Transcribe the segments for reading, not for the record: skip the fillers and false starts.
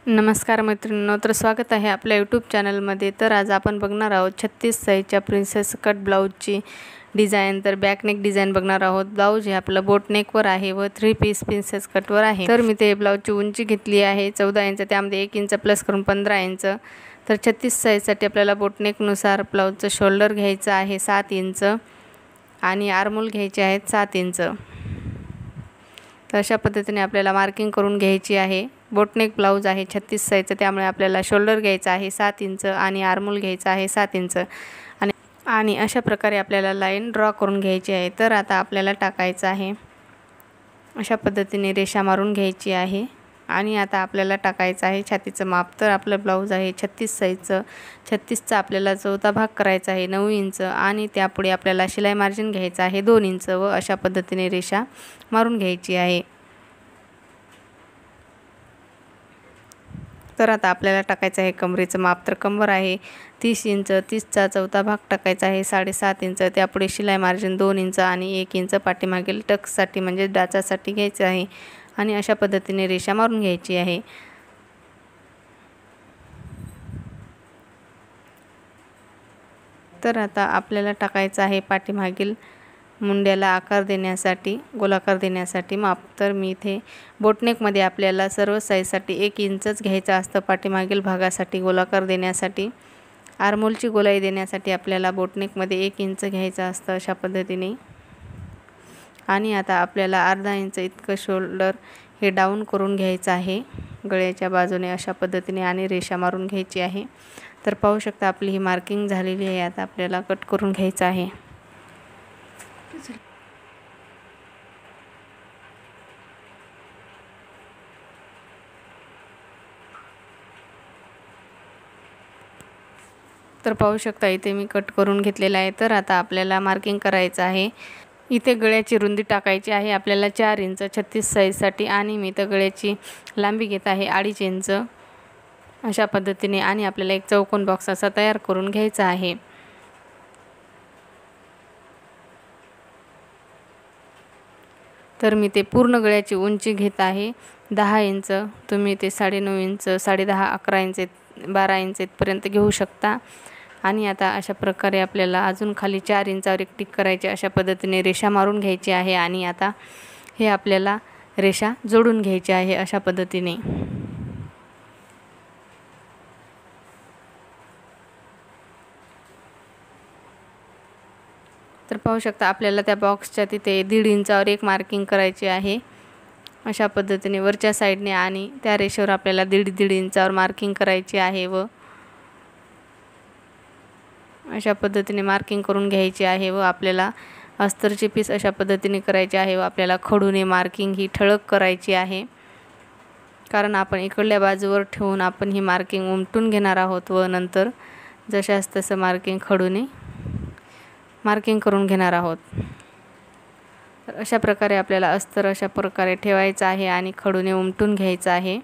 नमस्कार मैत्रिणींनो, तर स्वागत आहे आपल्या यूट्यूब चॅनलमध्ये। तर आज आपण बघणार आहोत 36 साईजच्या प्रिन्सेस कट ब्लाऊजची डिझाइन। तर बॅकनेक डिझाइन बघणार आहोत। ब्लाऊज हे आपलं बोटनेकवर आहे व 3 पीस प्रिन्सेस कटवर आहे। तर मी ते ब्लाऊजची उंची घेतली आहे 14 इंच, त्यामध्ये 1 इंच प्लस करून 15 इंच। तर 36 साईजसाठी आपल्याला बोटनेकनुसार ब्लाऊजचं शोल्डर घ्यायचं आहे 7 इंच आणि आर्महोल घ्यायचे आहेत 7 इंच। तर अशा पद्धतीने आपल्याला मार्किंग करून घ्यायची आहे। बोटनेक ब्लाऊज आहे 36 साईजचा, त्यामुळे आपल्याला शोल्डर घ्यायचा आहे 7 इंच आणि आर्महोल घ्यायचा आहे 7 इंच आणि अशा प्रकारे आपल्याला लाईन ड्रॉ करून घ्यायची आहे। तर आता आपल्याला टाकायचं आहे, अशा पद्धतीने रेषा मारून घ्यायची आहे आणि आता आपल्याला टाकायचं आहे छातीचं माप। तर आपलं ब्लाऊज आहे 36 साईजचं, 36चा आपल्याला चौथा भाग करायचा आहे 9 इंच आणि त्यापुढे आपल्याला शिलाई मार्जिन घ्यायचं आहे 2 इंच व अशा पद्धतीने रेषा मारून घ्यायची आहे। तर आता आपल्याला टाकायचं आहे कमरेचं माप। तर कंबर आहे 30 इंच, 30चा चौथा भाग टाकायचा आहे 7.5 इंच, त्यापुढे शिलाई मार्जिन 2 इंच आणि 1 इंच पाठीमागील टक्ससाठी म्हणजे डाचासाठी घ्यायचं आहे आणि अशा पद्धतीने रेषा मारून घ्यायची आहे। तर आता आपल्याला टाकायचं आहे पाठीमागील मुंड्याला आकार देण्यासाठी, गोलाकार देण्यासाठी माप। तर मी इथे बोटनेकमध्ये आपल्याला सर्व साईजसाठी 1 इंचच घ्यायचं असतं पाठीमागील भागासाठी गोलाकार देण्यासाठी। आर्महोलची गोलाई देण्यासाठी आपल्याला बोटनेकमध्ये 1 इंच घ्यायचं असतं अशा पद्धतीने। आणि आता आपल्याला अर्धा इंच इतकं शोल्डर हे डाऊन करून घ्यायचं आहे गळ्याच्या बाजूने अशा पद्धतीने आणि रेषा मारून घ्यायची आहे। तर पाहू शकता आपली ही मार्किंग झालेली आहे। आता आपल्याला कट करून घ्यायचं आहे। तर पाहू शकता इथे मी कट करून घेतलेला आहे। तर आता आपल्याला मार्किंग करायचं आहे। इथे गळ्याची रुंदी टाकायची आहे आपल्याला 4 इंच 36 साईजसाठी आणि मी इथे गळ्याची लांबी घेत आहे 2.5 इंच अशा पद्धतीने आणि आपल्याला एक चौकोन बॉक्स असा तयार करून घ्यायचा आहे। तर मी ते पूर्ण गळ्याची उंची घेत आहे 10 इंच, तुम्ही ते 9.5 इंच, 10.5, 11 इंच, 12 इंच इथपर्यंत घेऊ शकता। आणि आता अशा प्रकारे आपल्याला अजून खाली 4 इंचावर एक टिक करायची, अशा पद्धतीने रेषा मारून घ्यायची आहे आणि आता हे आपल्याला रेषा जोडून घ्यायची आहे अशा पद्धतीने। तर पाहू शकता आपल्याला त्या बॉक्सच्या तिथे 1.5 इंचावर एक मार्किंग करायची आहे अशा पद्धतीने वरच्या साईडने आणि त्या रेषेवर आपल्याला 1.5 इंचावर मार्किंग करायची आहे व अशा पद्धतीने मार्किंग करून घ्यायची आहे व आपल्याला अस्तरची पीस अशा पद्धतीने करायची आहे व आपल्याला खडूने मार्किंग ही ठळक करायची आहे, कारण आपण इकडल्या बाजूवर ठेवून आपण ही मार्किंग उमटून घेणार आहोत व नंतर जशास तसं मार्किंग खडूने मार्किंग करून घेणार आहोत। तर अशा प्रकारे आपल्याला अस्तर अशा प्रकारे ठेवायचं आहे आणि खडूने उमटून घ्यायचं आहे।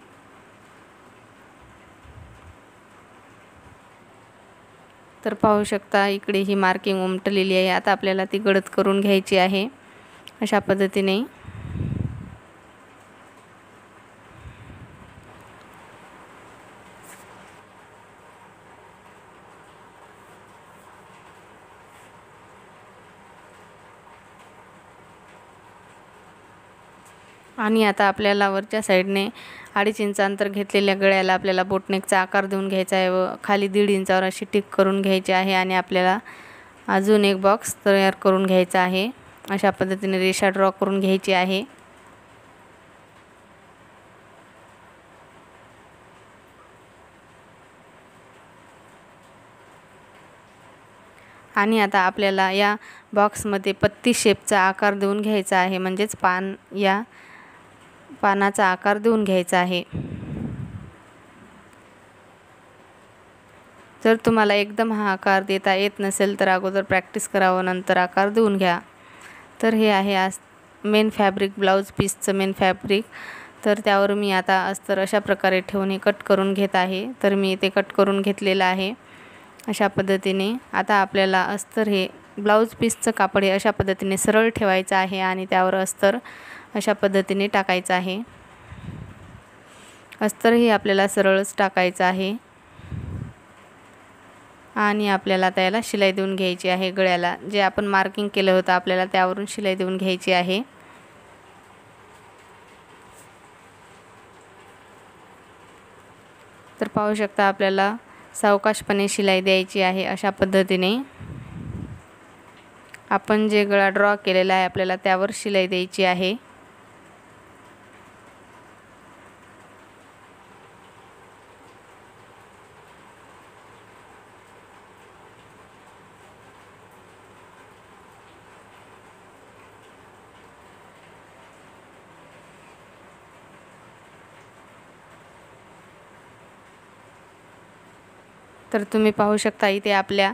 तर पाहू शकता इकडे ही मार्किंग उमटलेली आहे। आता आपल्याला ती गडद करून घ्यायची आहे अशा पद्धतीने। आणि आता आपल्याला वरच्या साईडने 2.5 इंच अंतर घेतलेल्या गळ्याला आपल्याला बोटनेकचा आकार देऊन घ्यायचा आहे व खाली 1.5 इंचावर अशी टिक करून घ्यायची आहे आणि आपल्याला अजून एक बॉक्स तयार करून घ्यायचा आहे। अशा पद्धतीने रेषा ड्रॉ करून घ्यायची आहे। आणि आता आपल्याला या बॉक्समध्ये पत्ती शेपचा आकार देऊन घ्यायचा आहे, म्हणजेच या पानाचा आकार देऊन घ्यायचा आहे। जर तुम्हाला एकदम हा आकार देता येत नसेल तर अगोदर प्रॅक्टिस करावं, नंतर आकार देऊन घ्या। तर हे आहे आज मेन फॅब्रिक, ब्लाऊज पीसचं मेन फॅब्रिक। तर त्यावर मी आता अस्तर अशा प्रकारे ठेवून हे कट करून घेत आहे। तर मी इथे कट करून घेतलेलं आहे अशा पद्धतीने। आता आपल्याला अस्तर हे ब्लाऊज पीसचं कापड हे अशा पद्धतीने सरळ ठेवायचं आहे आणि त्यावर अस्तर अशा पद्धतीने टाकायचं आहे अस्तरही आपल्याला सरळच टाकायचं आहे आणि आपल्याला त्याला शिलाई देऊन घ्यायची आहे। गळ्याला जे आपण मार्किंग केलं होतं आपल्याला त्यावरून शिलाई देऊन घ्यायची आहे। तर पाहू शकता आपल्याला सावकाशपणे शिलाई द्यायची आहे। अशा पद्धतीने आपण जे गळा ड्रॉ केलेला आहे आपल्याला त्यावर शिलाई द्यायची आहे। तर तुम्ही पाहू शकता इथे आपल्या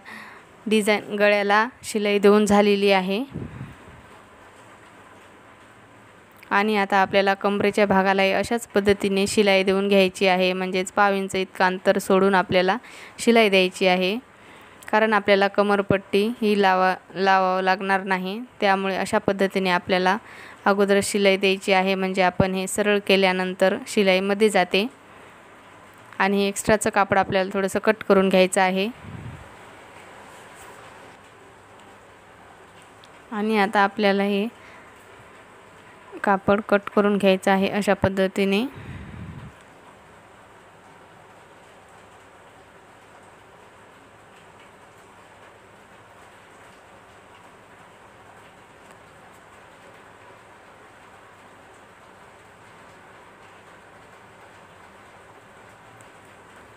डिझाइन गळ्याला शिलाई देऊन झालेली आहे आणि आता आपल्याला कमरेच्या भागालाही अशाच पद्धतीने शिलाई देऊन घ्यायची आहे। म्हणजेच 5 इंच इतकं अंतर सोडून आपल्याला शिलाई द्यायची आहे, कारण आपल्याला कमरपट्टी ही लावावं लागणार नाही। त्यामुळे अशा पद्धतीने आपल्याला अगोदर शिलाई द्यायची आहे, म्हणजे आपण हे सरळ केल्यानंतर शिलाईमध्ये जाते आणि एक्स्ट्राचं कापड आपल्याला थोडंसं कट करून घ्यायचं आहे। आणि आता आपल्याला हे कापड कट करून घ्यायचं आहे अशा पद्धतीने।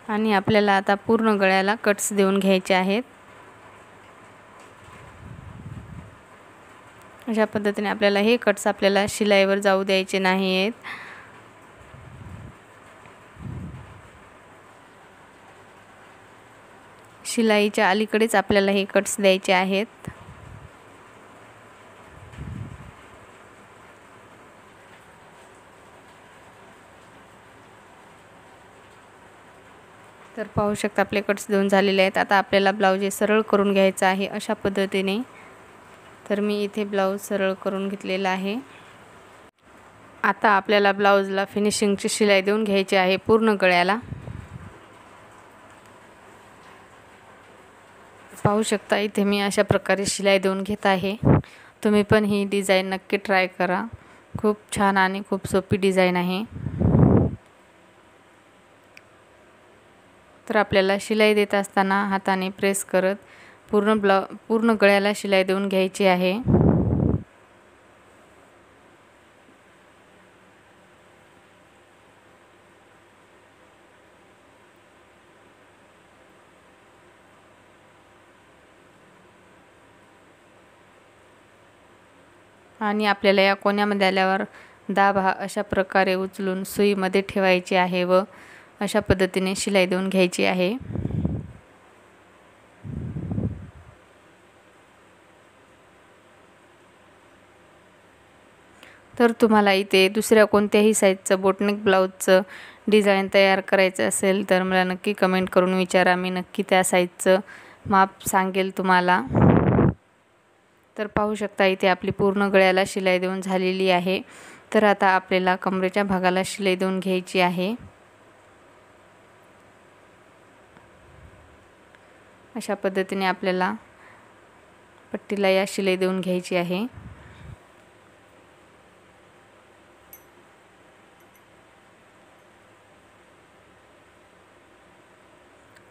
आणि आपल्याला आता पूर्ण गळ्याला कट्स देऊन घ्यायचे आहेत। अशा पद्धतीने आपल्याला हे कट्स आपल्याला शिलाईवर जाऊ द्यायचे नाहीत। शिलाईच्या अलीकडेच आपल्याला हे कट्स द्यायचे आहेत। तर पाहू शकता आपले कट्स देऊन झालेले आहेत। आता आपल्याला ब्लाऊज हे सरळ करून घ्यायचं आहे अशा पद्धतीने। तर मी इथे ब्लाऊज सरळ करून घेतलेला आहे। आता आपल्याला ब्लाऊजला फिनिशिंगची शिलाई देऊन घ्यायची आहे पूर्ण गळ्याला। पाहू शकता इथे मी अशा प्रकारे शिलाई देऊन घेत आहे। तुम्ही पण ही डिझाइन नक्की ट्राय करा, खूप छान आणि खूप सोपी डिझाइन आहे। तर आपल्याला शिलाई देत असताना हाताने प्रेस करत पूर्ण गळ्याला शिलाई देऊन घ्यायची आहे। आणि आपल्याला या कोण्यामध्ये आल्यावर दाब हा अशा प्रकारे उचलून सुईमध्ये ठेवायची आहे व अशा पद्धतीने शिलाई देऊन घ्यायची आहे। तर तुम्हाला इथे दुसऱ्या कोणत्याही साईजचं बोटनेक ब्लाऊजचं डिझाइन तयार करायचं असेल तर मला नक्की कमेंट करून विचारा, मी नक्की त्या साईजचं माप सांगेल तुम्हाला। तर पाहू शकता इथे आपली पूर्ण गळ्याला शिलाई देऊन झालेली आहे। तर आता आपल्याला कमरेच्या भागाला शिलाई देऊन घ्यायची आहे। अशा पद्धतीने आपल्याला पट्टीला या शिलाई देऊन घ्यायची आहे।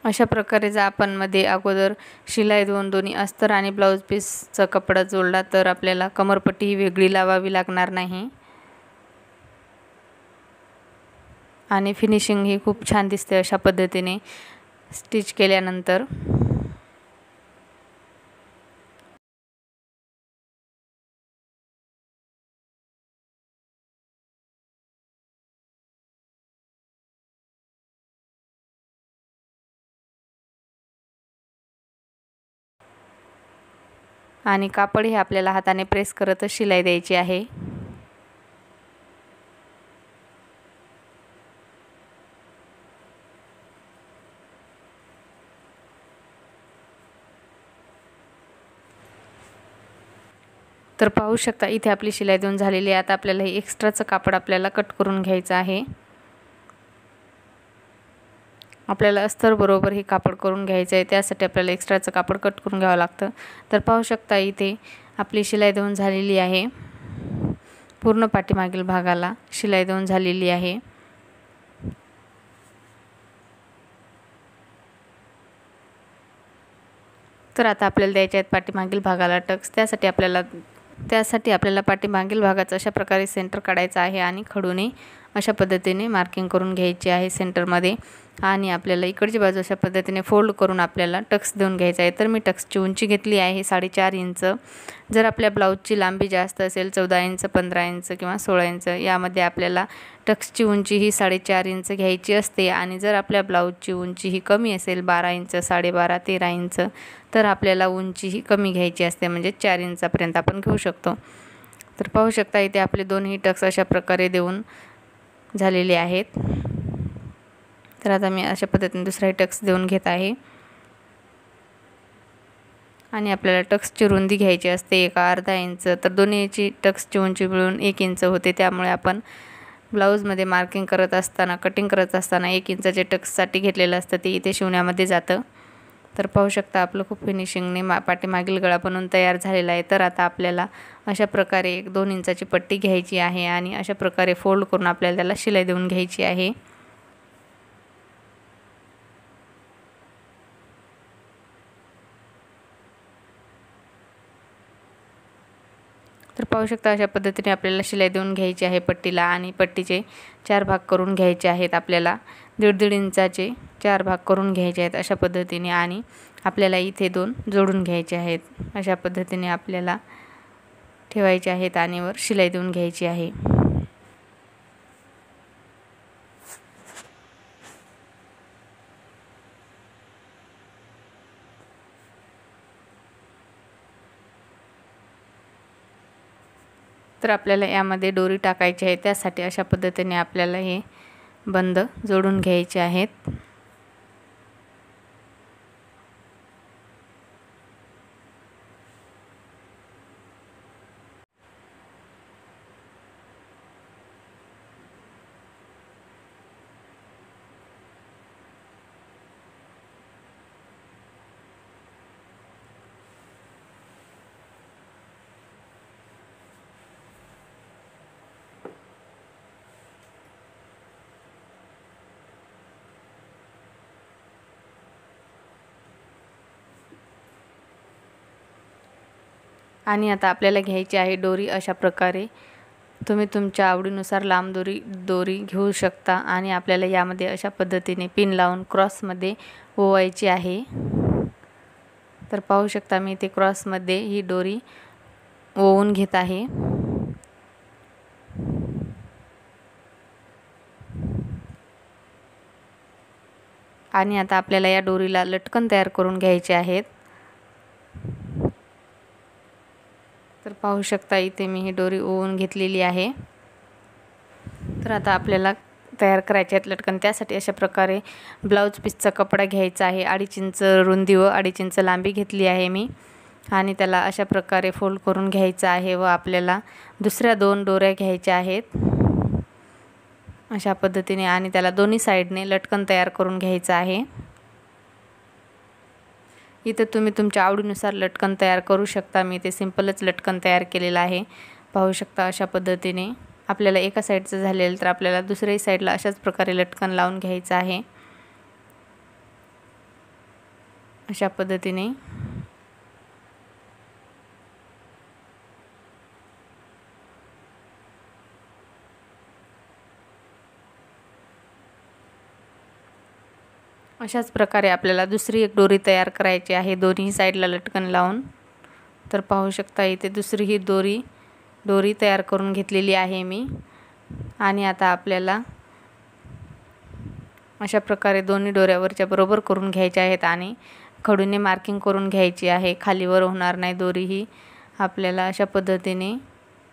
अशा प्रकारे जर आपण मध्ये अगोदर शिलाई देऊन दोन्ही अस्तर आणि ब्लाऊज पीसचा कपडा जोडला तर आपल्याला कमरपट्टी ही वेगळी लावावी लागणार नाही आणि फिनिशिंग ही खूप छान दिसते अशा पद्धतीने स्टिच केल्यानंतर। आणि कापड हे आपल्याला हाताने प्रेस करतच शिलाई द्यायची आहे। तर पाहू शकता इथे आपली शिलाई देऊन झालेली आहे। आता आपल्याला हे एक्स्ट्राचं कापड आपल्याला कट करून घ्यायचं आहे। आपल्याला अस्तर बरोबर हे कापड करून घ्यायचं आहे। त्यासाठी आपल्याला एक्स्ट्राचं कापड कट करून घ्यावं लागतं। तर पाहू शकता इथे आपली शिलाई देऊन झालेली आहे। पूर्ण पाठीमागील भागाला शिलाई देऊन झालेली आहे। तर आता आपल्याला द्यायचे आहेत पाठीमागील भागाला टक्स। त्यासाठी आपल्याला पाठीमागील भागाचं अशा प्रकारे सेंटर काढायचं आहे आणि खडूने अशा पद्धतीने मार्किंग करून घ्यायची आहे सेंटरमध्ये। आणि आपल्याला इकडची बाजू अशा पद्धतीने फोल्ड करून आपल्याला टक्स देऊन घ्यायचा आहे। तर मी टक्सची उंची घेतली आहे 4.5 इंच। जर आपल्या ब्लाऊजची लांबी जास्त असेल 14 इंच, 15 इंच किंवा 16 इंच, यामध्ये आपल्याला टक्सची उंची ही 4.5 इंच घ्यायची असते। आणि जर आपल्या ब्लाऊजची उंची ही कमी असेल 12 इंच, 12.5, 13 इंच, तर आपल्याला उंची ही कमी घ्यायची असते, म्हणजे 4 इंचापर्यंत आपण घेऊ शकतो। तर पाहू शकता इथे आपले दोन्ही टक्स अशा प्रकारे देऊन झालेले आहेत। तर आता मी अशा पद्धतीने दुसरा टक्स देऊन घेत आहे। आणि आपल्याला टक्सची रुंदी घ्यायची असते 1.5 इंच। तर दोन्हीची टक्सची उंची मिळून 1 इंच होते। त्यामुळे आपण ब्लाऊजमध्ये मार्किंग करत असताना, कटिंग करत असताना 1 इंचाचे टक्ससाठी घेतलेलं असतं ते इथे शिवण्यामध्ये जातं। तर पाहू शकता आपलं खूप फिनिशिंगने पाठीमागील गळा बनवून तयार झालेला आहे। तर आता आपल्याला अशा प्रकारे 1-2 इंचाची पट्टी घ्यायची आहे आणि अशा प्रकारे फोल्ड करून आपल्याला त्याला शिलाई देऊन घ्यायची आहे। तर पाहू शकता अशा पद्धतीने आपल्याला शिलाई देऊन घ्यायची आहे पट्टीला। आणि पट्टीचे 4 भाग करून घ्यायचे आहेत आपल्याला। 1.5 इंचाचे 4 भाग करून घ्यायचे आहेत अशा पद्धतीने। आणि आपल्याला इथे 2 जोडून घ्यायचे आहेत। अशा पद्धतीने आपल्याला ठेवायचे आहेत आणि वर शिलाई देऊन घ्यायची आहे। तर आपल्याला यामध्ये दोरी टाकायची आहे। त्यासाठी अशा पद्धतीने आपल्याला हे बंद जोडून घ्यायचे आहेत। आणि आता आपल्याला घ्यायची आहे दोरी अशा प्रकारे। तुम्ही तुमच्या आवडीनुसार लांब दोरी घेऊ शकता। आणि आपल्याला यामध्ये अशा पद्धतीने पिन लावून क्रॉसमध्ये ओवायची आहे। तर पाहू शकता मी इथे क्रॉसमध्ये ही दोरी ओवून घेत आहे। आणि आता आपल्याला या दोरीला लटकन तयार करून घ्यायचे आहेत। तर पाहू शकता इथे मी ही दोरी ओवून घेतलेली आहे। तर आता आपल्याला तयार करायचे आहेत लटकन। त्यासाठी अशा प्रकारे ब्लाऊज पीसचा कपडा घ्यायचा आहे। 2.5 इंच रुंदी व 2.5 इंच लांबी घेतली आहे मी। आणि त्याला अशा प्रकारे फोल्ड करून घ्यायचं आहे व आपल्याला दुसऱ्या 2 दोऱ्या घ्यायच्या आहेत अशा पद्धतीने। आणि त्याला दोन्ही साईडने लटकन तयार करून घ्यायचं आहे। इथे तुम्ही तुमच्या आवडीनुसार लटकन तयार करू शकता। मी ते सिंपलच लटकन तयार केलेलं आहे। पाहू शकता अशा पद्धतीने आपल्याला एका साईडचं झालेलं, तर आपल्याला दुसऱ्या साईडला अशाच प्रकारे लटकन लावून घ्यायचं आहे अशा पद्धतीने। अशाच प्रकारे आपल्याला दुसरी एक दोरी तयार करायची आहे दोन्ही साईडला लटकन लावून। तर पाहू शकता इथे दुसरी ही दोरी तयार करून घेतलेली आहे मी। आणि आता आपल्याला अशा प्रकारे दोन्ही दोऱ्यावरच्या बरोबर करून घ्यायच्या आहेत आणि खडूने मार्किंग करून घ्यायची आहे। खालीवर होणार नाही दोरी ही। आपल्याला अशा पद्धतीने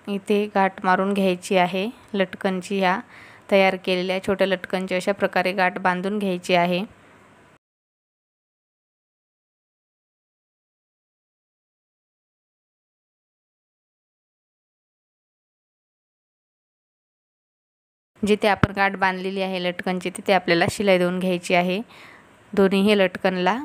इथे गाठ मारून घ्यायची आहे लटकनची। ह्या तयार केलेल्या छोट्या लटकनची अशा प्रकारे गाठ बांधून घ्यायची आहे। जिथे आपण गाठ बांधलेली आहे लटकनची तिथे आपल्याला शिलाई देऊन घ्यायची आहे दोन्हीही लटकनला।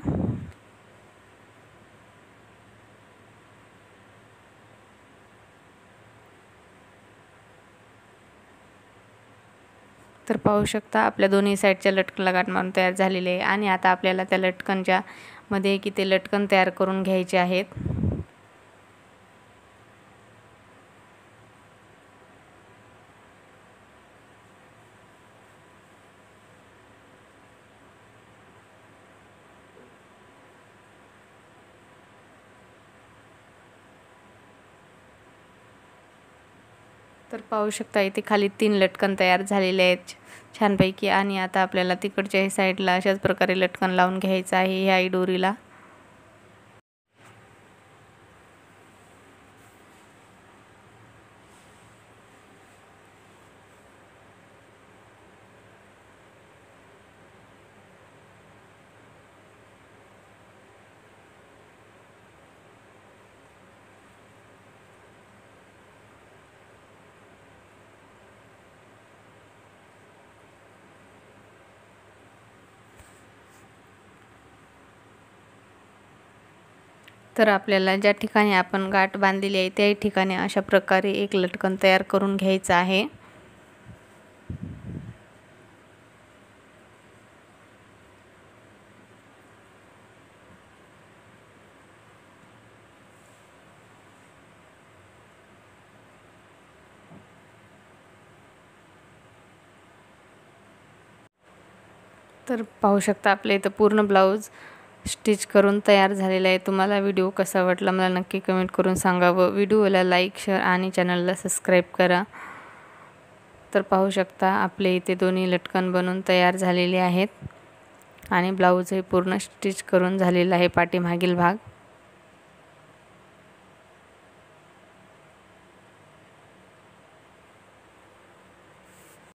तर पाहू शकता आपल्या दोन्ही साईडच्या लटकनला गाठ मारून तयार झालेली आहे आणि आता आपल्याला त्या लटकनच्या मध्ये की ते लटकन तयार करून घ्यायचे आहेत। तर पाहू शकता इथे खाली 3 लटकन तयार झालेले आहेत छानपैकी आणि आता आपल्याला तिकडच्या साईडला अशाच प्रकारे लटकन लावून घ्यायचं आहे ह्या दोरीला। तर आपल्याला ज्या ठिकाणी आपण गाठ बांधलेली आहे त्या ठिकाणी अशा प्रकारे एक लटकन तयार करून घ्यायचं आहे। तर पाहू शकता आपल्या इथं पूर्ण ब्लाऊज स्टिच करून तयार झालेला आहे। तुम्हाला व्हिडिओ कसा वाटला मला नक्की कमेंट करून सांगावं। व्हिडिओला लाईक शेअर आणि चॅनलला सबस्क्राईब करा। तर पाहू शकता आपले इथे दोन्ही लटकन बनवून तयार झालेले आहेत आणि ब्लाऊज हे पूर्ण स्टिच करून झालेला आहे पाठीमागील भाग।